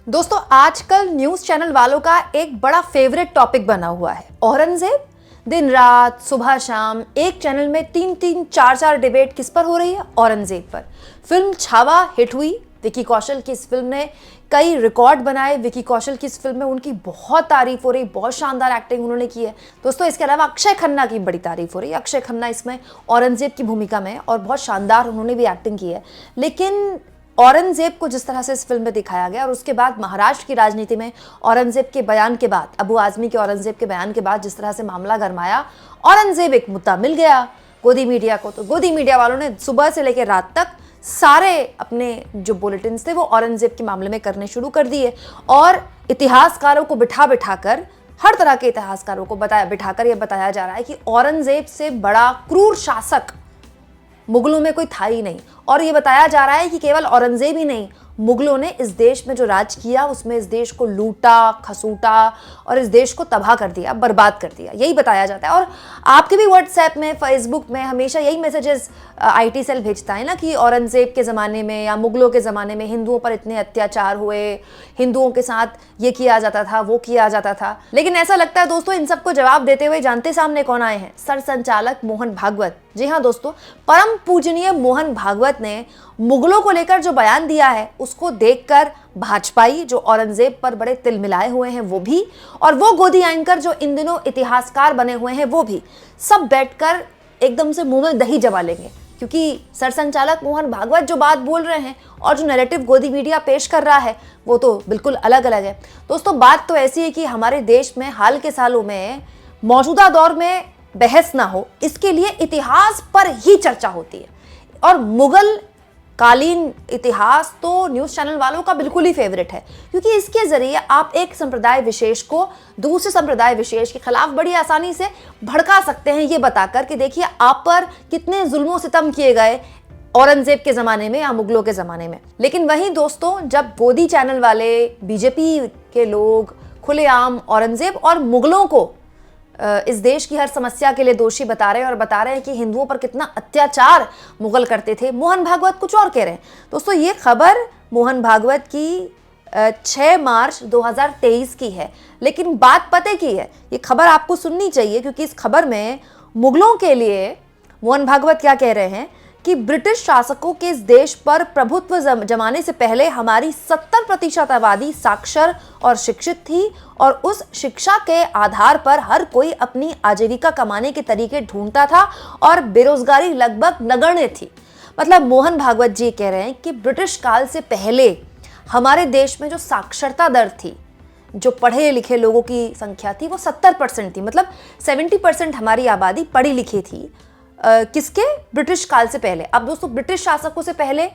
दोस्तों आजकल news channel वालों का एक बड़ा फेवरेट टॉपिक बना हुआ है औरंगजेब। दिन रात सुबह शाम एक चैनल में 3-3 4-4 डिबेट किस पर हो रही है? औरंगजेब पर। फिल्म छावा हिट हुई। विकी कौशल की इस फिल्म ने कई रिकॉर्ड बनाए। विकी कौशल की इस फिल्म में उनकी बहुत तारीफ हो रही, बहुत शानदार एक्टिंग उन्होंने की है। दोस्तों इसके अलावा अक्षय खन्ना की बड़ी तारीफ हो रही है। अक्षय खन्ना इसमें औरंगजेब की भूमिका में और बहुत शानदार उन्होंने भी एक्टिंग की है। लेकिन औरंगजेब को जिस तरह से इस फिल्म में दिखाया गया और उसके बाद महाराष्ट्र की राजनीति में औरंगजेब के बयान के बाद, अबू आजमी के औरंगजेब के बयान के बाद जिस तरह से मामला गरमाया, औरंगजेब एक मुद्दा मिल गया गोदी मीडिया को। तो गोदी मीडिया वालों ने सुबह से लेकर रात तक सारे अपने जो बुलेटिन थे वो औरंगजेब के मामले में करने शुरू कर दिए और इतिहासकारों को बिठा कर, हर तरह के इतिहासकारों को बिठाकर यह बताया जा रहा है कि औरंगजेब से बड़ा क्रूर शासक मुगलों में कोई था ही नहीं। और ये बताया जा रहा है कि केवल औरंगजेब ही नहीं, मुगलों ने इस देश में जो राज किया उसमें इस देश को लूटा, खसूटा और इस देश को तबाह कर दिया, बर्बाद कर दिया, यही बताया जाता है। और आपके भी व्हाट्सएप में, फेसबुक में हमेशा यही मैसेजेस आईटी सेल भेजता है ना कि औरंगजेब के ज़माने में या मुगलों के ज़माने में हिंदुओं पर इतने अत्याचार हुए, हिंदुओं के साथ ये किया जाता था, वो किया जाता था। लेकिन ऐसा लगता है दोस्तों इन सबको जवाब देते हुए जानते सामने कौन आए हैं? सरसंचालक मोहन भागवत। जी हाँ दोस्तों, परम पूजनीय मोहन भागवत ने मुगलों को लेकर जो बयान दिया है उसको देखकर भाजपाई जो औरंगजेब पर बड़े तिल मिलाए हुए हैं वो भी, और वो गोदी एंकर जो इन दिनों इतिहासकार बने हुए हैं वो भी, सब बैठकर एकदम से मुंह में दही जमा लेंगे। क्योंकि सरसंचालक मोहन भागवत जो बात बोल रहे हैं और जो नैरेटिव गोदी मीडिया पेश कर रहा है वो तो बिल्कुल अलग अलग है। दोस्तों बात तो ऐसी है कि हमारे देश में हाल के सालों में मौजूदा दौर में बहस ना हो इसके लिए इतिहास पर ही चर्चा होती है। और मुगल कालीन इतिहास तो न्यूज़ चैनल वालों का बिल्कुल ही फेवरेट है, क्योंकि इसके जरिए आप एक संप्रदाय विशेष को दूसरे संप्रदाय विशेष के खिलाफ बड़ी आसानी से भड़का सकते हैं, ये बताकर कि देखिए आप पर कितने जुल्मों सितम किए गए औरंगजेब के ज़माने में या मुगलों के ज़माने में। लेकिन वहीं दोस्तों जब गोदी चैनल वाले, बीजेपी के लोग खुलेआम औरंगजेब और मुगलों को इस देश की हर समस्या के लिए दोषी बता रहे हैं और बता रहे हैं कि हिंदुओं पर कितना अत्याचार मुगल करते थे, मोहन भागवत कुछ और कह रहे हैं। दोस्तों ये खबर मोहन भागवत की 6 मार्च 2023 की है, लेकिन बात पते की है, ये खबर आपको सुननी चाहिए क्योंकि इस खबर में मुगलों के लिए मोहन भागवत क्या कह रहे हैं कि ब्रिटिश शासकों के इस देश पर प्रभुत्व जमाने से पहले हमारी 70% आबादी साक्षर और शिक्षित थी और उस शिक्षा के आधार पर हर कोई अपनी आजीविका कमाने के तरीके ढूंढता था और बेरोजगारी लगभग नगण्य थी। मतलब मोहन भागवत जी कह रहे हैं कि ब्रिटिश काल से पहले हमारे देश में जो साक्षरता दर थी, जो पढ़े लिखे लोगों की संख्या थी वो 70% थी। मतलब 70% हमारी आबादी पढ़ी लिखी थी। किसके? ब्रिटिश काल से पहले। अब दोस्तों ब्रिटिश शासकों से पहले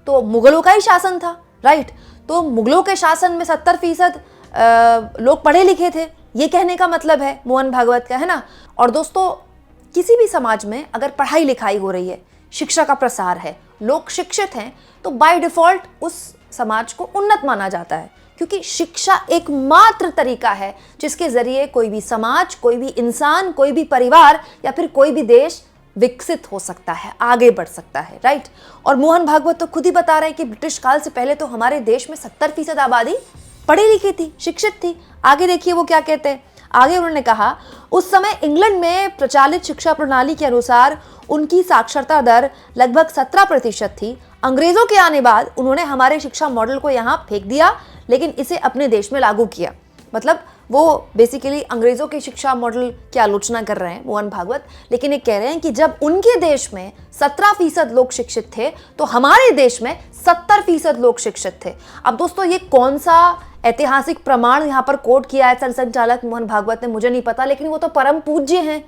तो मुगलों का ही शासन था, राइट? तो मुगलों के शासन में 70% लोग पढ़े लिखे थे, ये कहने का मतलब है मोहन भागवत का, है ना। और दोस्तों किसी भी समाज में अगर पढ़ाई लिखाई हो रही है, शिक्षा का प्रसार है, लोग शिक्षित हैं, तो बाय डिफॉल्ट उस समाज को उन्नत माना जाता है, क्योंकि शिक्षा एकमात्र तरीका है जिसके जरिए कोई भी समाज, कोई भी इंसान, कोई भी परिवार या फिर कोई भी देश विकसित हो सकता है, आगे बढ़ सकता है, राइट। और मोहन भागवत तो खुद ही बता रहे हैं कि ब्रिटिश काल से पहले तो हमारे देश में 70% आबादी पढ़ी लिखी थी, शिक्षित थी। आगे देखिए वो क्या कहते हैं। आगे उन्होंने कहा उस समय इंग्लैंड में प्रचलित शिक्षा प्रणाली के अनुसार उनकी साक्षरता दर लगभग 17% थी। अंग्रेजों के आने बाद उन्होंने हमारे शिक्षा मॉडल को यहाँ फेंक दिया, लेकिन इसे अपने देश में लागू किया। मतलब वो बेसिकली अंग्रेजों के शिक्षा मॉडल की आलोचना कर रहे हैं मोहन भागवत, लेकिन ये कह रहे हैं कि जब उनके देश में 17% लोग शिक्षित थे तो हमारे देश में 70% लोग शिक्षित थे। अब दोस्तों ये कौन सा ऐतिहासिक प्रमाण यहाँ पर कोट किया है संचालक मोहन भागवत ने, मुझे नहीं पता, लेकिन वो तो परम पूज्य हैं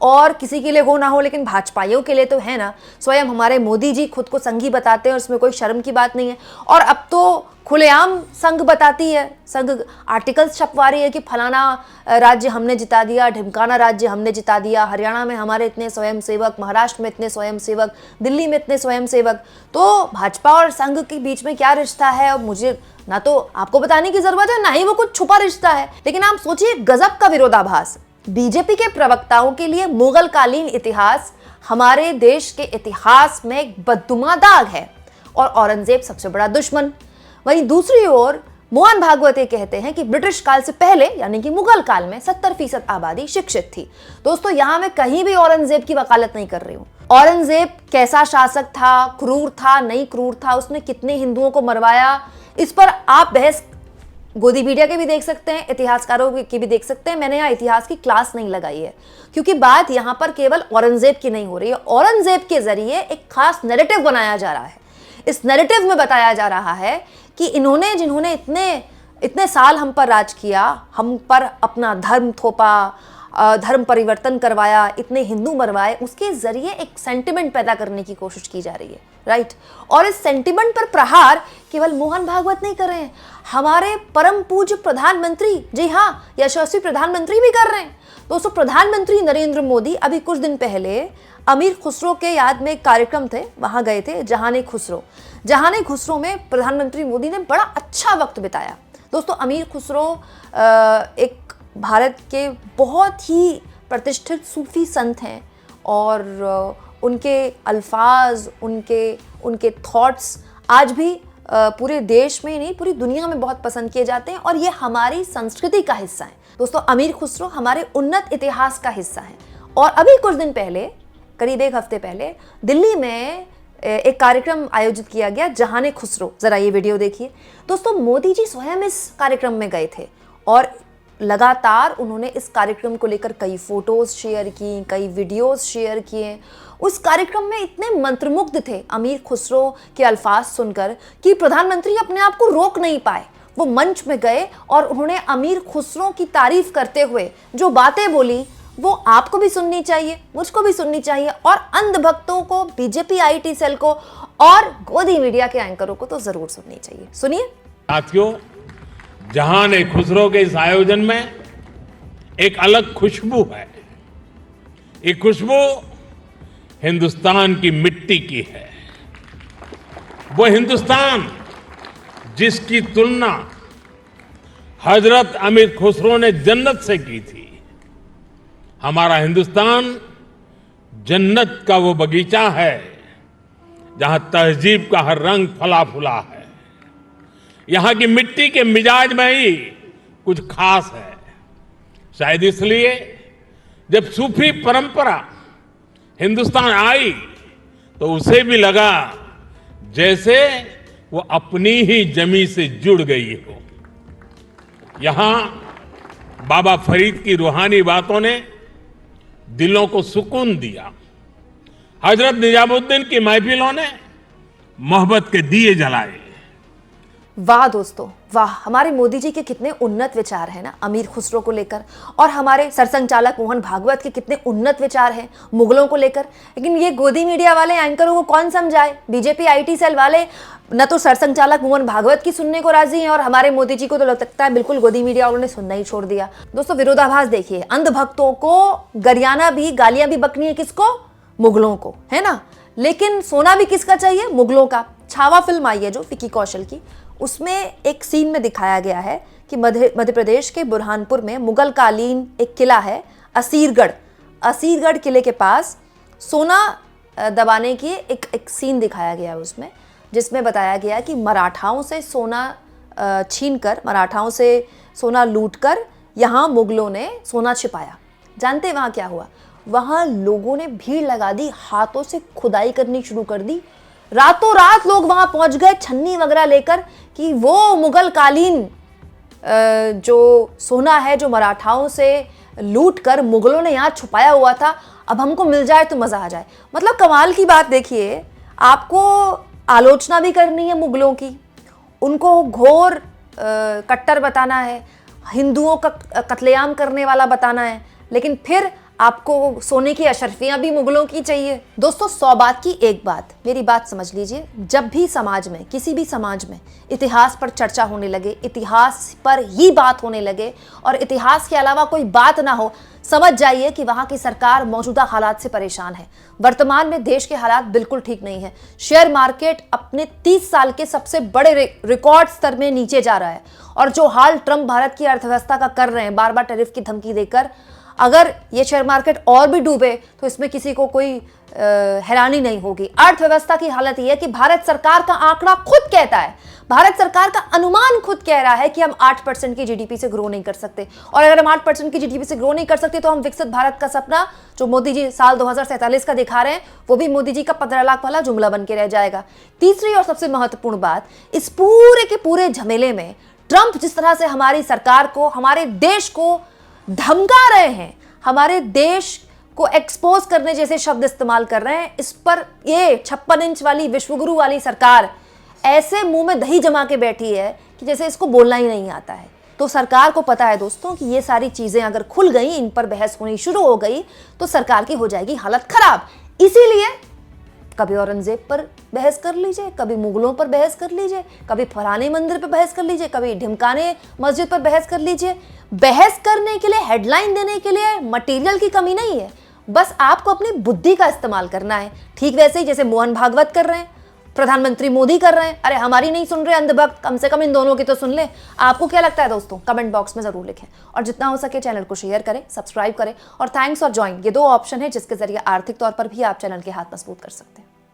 और किसी के लिए हो ना हो लेकिन भाजपाइयों के लिए तो है ना। स्वयं हमारे मोदी जी खुद को संघी बताते हैं और उसमें कोई शर्म की बात नहीं है। और अब तो खुलेआम संघ बताती है, संघ आर्टिकल्स छपवा रही है कि फलाना राज्य हमने जिता दिया, ढिमकाना राज्य हमने जिता दिया, हरियाणा में हमारे इतने स्वयंसेवक, महाराष्ट्र में इतने स्वयंसेवक, दिल्ली में इतने स्वयंसेवक। तो भाजपा और संघ के बीच में क्या रिश्ता है और मुझे ना तो आपको बताने की जरूरत है, ना ही वो कुछ छुपा रिश्ता है। लेकिन आप सोचिए गजब का विरोधाभास। बीजेपी के प्रवक्ताओं के लिए मुगल कालीन इतिहास हमारे देश के इतिहास में एक बददुमा दाग है और औरंगजेब सबसे बड़ा दुश्मन। वहीं दूसरी ओर मोहन भागवत ये कहते हैं कि ब्रिटिश काल से पहले यानी कि मुगल काल में 70% आबादी शिक्षित थी। दोस्तों यहां मैं कहीं भी औरंगजेब की वकालत नहीं कर रही हूं। औरंगजेब कैसा शासक था, क्रूर था, नहीं क्रूर था, उसने कितने हिंदुओं को मरवाया, इस पर आप बहस गोदीमीडिया के भी देख सकते हैं, इतिहासकारों की भी देख सकते हैं। मैंने यहाँ इतिहास की क्लास नहीं लगाई है क्योंकि बात यहाँ पर केवल औरंगजेब की नहीं हो रही है। औरंगजेब के जरिए एक खास नैरेटिव बनाया जा रहा है। इस नैरेटिव में बताया जा रहा है कि जिन्होंने इतने साल हम पर राज किया, हम पर अपना धर्म थोपा, धर्म परिवर्तन करवाया, इतने हिंदू मरवाए, उसके जरिए एक सेंटिमेंट पैदा करने की कोशिश की जा रही है, राइट। और इस सेंटिमेंट पर प्रहार केवल मोहन भागवत नहीं कर रहे हैं, हमारे परम पूज्य प्रधानमंत्री, जी हाँ, यशस्वी प्रधानमंत्री भी कर रहे हैं। दोस्तों प्रधानमंत्री नरेंद्र मोदी अभी कुछ दिन पहले अमीर खुसरो के याद में एक कार्यक्रम थे, वहां गए थे, जहाने खुसरो में प्रधानमंत्री मोदी ने बड़ा अच्छा वक्त बिताया। दोस्तों अमीर खुसरो एक भारत के बहुत ही प्रतिष्ठित सूफी संत हैं और उनके अल्फाज, उनके थॉट्स आज भी पूरे देश में नहीं पूरी दुनिया में बहुत पसंद किए जाते हैं और ये हमारी संस्कृति का हिस्सा है। दोस्तों अमीर खुसरो हमारे उन्नत इतिहास का हिस्सा है। और अभी कुछ दिन पहले, करीब एक हफ्ते पहले, दिल्ली में एक कार्यक्रम आयोजित किया गया, जहाने खुसरो। जरा ये वीडियो देखिए। दोस्तों मोदी जी स्वयं इस कार्यक्रम में गए थे और लगातार उन्होंने इस कार्यक्रम को लेकर कई फोटोज शेयर की, कई वीडियोस शेयर किए। उस कार्यक्रम में इतने मंत्रमुग्ध थे अमीर खुसरो के अल्फाज सुनकर कि प्रधानमंत्री अपने आप को रोक नहीं पाए। वो मंच में गए और उन्होंने अमीर खुसरो की तारीफ करते हुए जो बातें बोली वो आपको भी सुननी चाहिए, मुझको भी सुननी चाहिए और अंधभक्तों को, बीजेपी आईटी सेल को और गोदी मीडिया के एंकरों को तो जरूर सुननी चाहिए। सुनिए। साथियों, जहाने खुसरो के इस आयोजन में एक अलग खुशबू है। ये खुशबू हिंदुस्तान की मिट्टी की है। वो हिंदुस्तान जिसकी तुलना हजरत अमीर खुसरो ने जन्नत से की थी। हमारा हिंदुस्तान जन्नत का वो बगीचा है जहां तहजीब का हर रंग फला फूला है। यहां की मिट्टी के मिजाज में ही कुछ खास है। शायद इसलिए जब सूफी परंपरा हिंदुस्तान आई तो उसे भी लगा जैसे वो अपनी ही जमी से जुड़ गई हो। यहां बाबा फरीद की रूहानी बातों ने दिलों को सुकून दिया। हजरत निजामुद्दीन की महफिलों ने मोहब्बत के दिए जलाए। वाह दोस्तों वाह, हमारे मोदी जी के कितने उन्नत विचार हैं ना अमीर खुसरो को लेकर, और हमारे सरसंघचालक मोहन भागवत के कितने उन्नत विचार हैं मुगलों को लेकर। लेकिन ये गोदी मीडिया वाले एंकरों को कौन समझाए? बीजेपी आईटी सेल वाले न तो सरसंघचालक मोहन भागवत की सुनने को राजी हैं और हमारे मोदी जी को तो लगता है बिल्कुल गोदी मीडिया वालों ने सुनना ही छोड़ दिया। दोस्तों विरोधाभास देखिए, अंधभक्तों को गरियाना भी, गालियां भी बकनी है किसको? मुगलों को, है ना। लेकिन सोना भी किसका चाहिए? मुगलों का। छावा फिल्म आई है जो विकी कौशल की, उसमें एक सीन में दिखाया गया है कि मध्य प्रदेश के बुरहानपुर में मुगल कालीन एक किला है असीरगढ़ किले के पास सोना दबाने की एक सीन दिखाया गया है उसमें, जिसमें बताया गया कि मराठाओं से सोना छीनकर, मराठाओं से सोना लूटकर यहाँ मुगलों ने सोना छिपाया। जानते वहाँ क्या हुआ? वहाँ लोगों ने भीड़ लगा दी, हाथों से खुदाई करनी शुरू कर दी। रातों रात लोग वहां पहुंच गए छन्नी वगैरह लेकर कि वो मुगल कालीन जो सोना है जो मराठाओं से लूट कर मुगलों ने यहाँ छुपाया हुआ था, अब हमको मिल जाए तो मजा आ जाए। मतलब कमाल की बात देखिए, आपको आलोचना भी करनी है मुगलों की, उनको घोर कट्टर बताना है, हिंदुओं का कत्लेआम करने वाला बताना है, लेकिन फिर आपको सोने की अशर्फियां भी मुगलों की चाहिए। दोस्तों 100 बात की एक बात, मेरी बात समझ लीजिए। जब भी समाज में, किसी भी समाज में इतिहास पर चर्चा होने लगे, इतिहास पर ही बात होने लगे और इतिहास के अलावा कोई बात ना हो, समझ जाइए कि वहां की सरकार मौजूदा हालात से परेशान है। वर्तमान में देश के हालात बिल्कुल ठीक नहीं है। शेयर मार्केट अपने 30 साल के सबसे बड़े रिकॉर्ड स्तर में नीचे जा रहा है और जो हाल ट्रंप भारत की अर्थव्यवस्था का कर रहे हैं, बार बार टैरिफ की धमकी देकर, अगर ये शेयर मार्केट और भी डूबे तो इसमें किसी को कोई हैरानी नहीं होगी। अर्थव्यवस्था की हालत यह है कि भारत सरकार का आंकड़ा खुद कहता है, भारत सरकार का अनुमान खुद कह रहा है कि हम 8% की जीडीपी से ग्रो नहीं कर सकते, और अगर हम 8% की जीडीपी से ग्रो नहीं कर सकते तो हम विकसित भारत का सपना जो मोदी जी साल 2047 का दिखा रहे हैं वो भी मोदी जी का 15 लाख वाला जुमला बन के रह जाएगा। तीसरी और सबसे महत्वपूर्ण बात, इस पूरे के पूरे झमेले में ट्रंप जिस तरह से हमारी सरकार को, हमारे देश को धमका रहे हैं, हमारे देश को एक्सपोज करने जैसे शब्द इस्तेमाल कर रहे हैं, इस पर ये 56 इंच वाली विश्वगुरु वाली सरकार ऐसे मुंह में दही जमा के बैठी है कि जैसे इसको बोलना ही नहीं आता है। तो सरकार को पता है दोस्तों कि ये सारी चीजें अगर खुल गई, इन पर बहस होनी शुरू हो गई तो सरकार की हो जाएगी हालत खराब। इसीलिए कभी औरंगजेब पर बहस कर लीजिए, कभी मुगलों पर बहस कर लीजिए, कभी फलाने मंदिर पर बहस कर लीजिए, कभी ढिमकाने मस्जिद पर बहस कर लीजिए। बहस करने के लिए, हेडलाइन देने के लिए मटेरियल की कमी नहीं है, बस आपको अपनी बुद्धि का इस्तेमाल करना है। ठीक वैसे ही जैसे मोहन भागवत कर रहे हैं, प्रधानमंत्री मोदी कर रहे हैं। अरे हमारी नहीं सुन रहे अंधभक्त, कम से कम इन दोनों की तो सुन ले। आपको क्या लगता है दोस्तों, कमेंट बॉक्स में जरूर लिखें, और जितना हो सके चैनल को शेयर करें, सब्सक्राइब करें, और थैंक्स और ज्वाइन, ये 2 ऑप्शन है जिसके जरिए आर्थिक तौर पर भी आप चैनल के हाथ मजबूत कर सकते हैं।